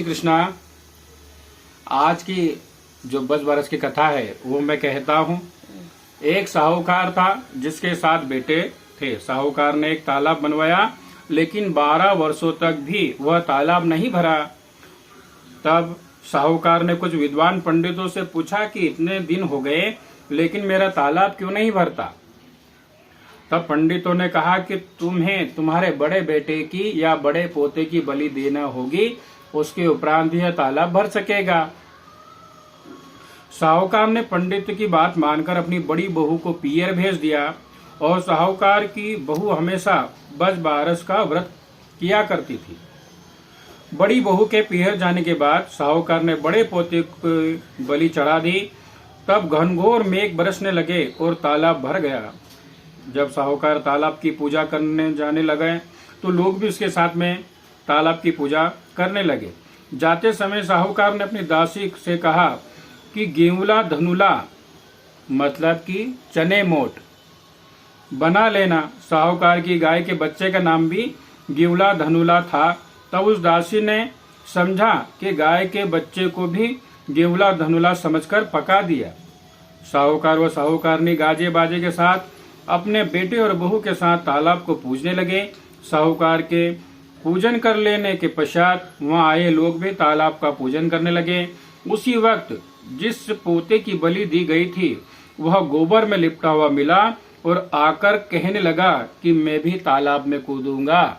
कृष्णा। आज की जो बस बारस की कथा है वो मैं कहता हूँ। एक साहूकार था जिसके 7 बेटे थे। साहूकार ने एक तालाब बनवाया, लेकिन 12 वर्षों तक भी वह तालाब नहीं भरा। तब साहूकार ने कुछ विद्वान पंडितों से पूछा कि इतने दिन हो गए लेकिन मेरा तालाब क्यों नहीं भरता। तब पंडितों ने कहा कि तुम्हें तुम्हारे बड़े बेटे की या बड़े पोते की बलि देना होगी, उसके उपरांत यह तालाब भर सकेगा। साहूकार ने पंडित की बात मानकर अपनी बड़ी बहू को पियर भेज दिया, और साहूकार की बहू हमेशा बस बारस का व्रत किया करती थी। बड़ी बहू के पियर जाने के बाद साहूकार ने बड़े पोते को बलि चढ़ा दी। तब घनघोर मेघ बरसने लगे और तालाब भर गया। जब साहूकार तालाब की पूजा करने जाने लगे तो लोग भी उसके साथ में तालाब की पूजा करने लगे। जाते समय साहूकार ने अपनी दासी से कहा कि गेवला धनुला मतलब कि चने मोट बना लेना। साहूकार की गाय के बच्चे का नाम भी गेवला धनुला था। तब उस दासी ने समझा कि गाय के बच्चे को भी गेवला धनुला समझकर पका दिया। साहूकार व साहूकारनी गाजे बाजे के साथ अपने बेटे और बहू के साथ तालाब को पूजने लगे। साहूकार के पूजन कर लेने के पश्चात वहां आए लोग भी तालाब का पूजन करने लगे। उसी वक्त जिस पोते की बलि दी गई थी वह गोबर में लिपटा हुआ मिला और आकर कहने लगा कि मैं भी तालाब में कूदूंगा।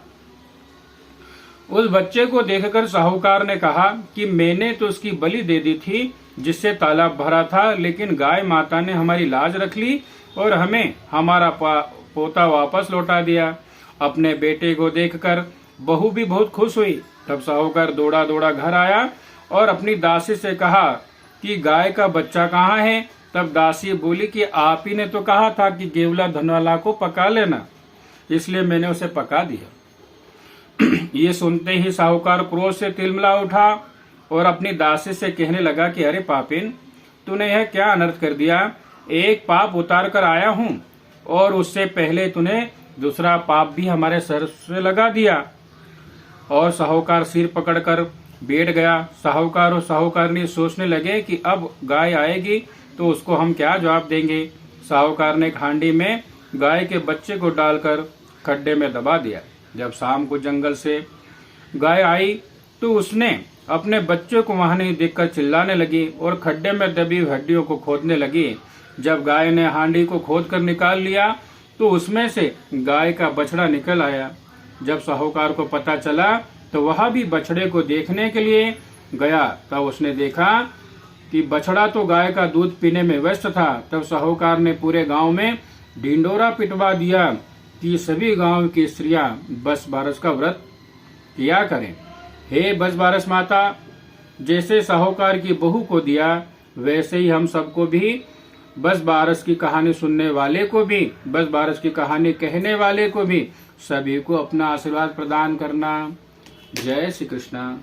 उस बच्चे को देखकर साहूकार ने कहा कि मैंने तो उसकी बलि दे दी थी जिससे तालाब भरा था, लेकिन गाय माता ने हमारी लाज रख ली और हमें हमारा पोता वापस लौटा दिया। अपने बेटे को देखकर बहू भी बहुत खुश हुई। तब साहूकार दौड़ा दौड़ा घर आया और अपनी दासी से कहा कि गाय का बच्चा कहाँ है। तब दासी बोली कि आप ही ने तो कहा था कि गेवला धनवाला को पका लेना, इसलिए मैंने उसे पका दिया। ये सुनते ही साहूकार क्रोध से तिलमिला उठा और अपनी दासी से कहने लगा कि अरे पापिन, तूने यह क्या अनर्थ कर दिया। एक पाप उतार कर आया हूँ और उससे पहले तूने दूसरा पाप भी हमारे सर से लगा दिया। और साहूकार सिर पकड़कर बैठ गया। साहूकार और साहूकारनी सोचने लगे कि अब गाय आएगी तो उसको हम क्या जवाब देंगे। साहूकार ने एक हांडी में गाय के बच्चे को डालकर खड्डे में दबा दिया। जब शाम को जंगल से गाय आई तो उसने अपने बच्चे को वहां नहीं देखकर चिल्लाने लगी और खड्डे में दबी हड्डियों को खोदने लगी। जब गाय ने हांडी को खोदकर निकाल लिया तो उसमें से गाय का बछड़ा निकल आया। जब साहूकार को पता चला तो वह भी बछड़े को देखने के लिए गया। तब उसने देखा कि बछड़ा तो गाय का दूध पीने में व्यस्त था। तब साहूकार ने पूरे गांव में ढिंडोरा पिटवा दिया कि सभी गांव की स्त्रियां बस बारस का व्रत किया करें। हे बस बारस माता, जैसे साहूकार की बहू को दिया वैसे ही हम सबको भी, बस बारस की कहानी सुनने वाले को भी, बस बारस की कहानी कहने वाले को भी, सभी को अपना आशीर्वाद प्रदान करना। जय श्री कृष्णा।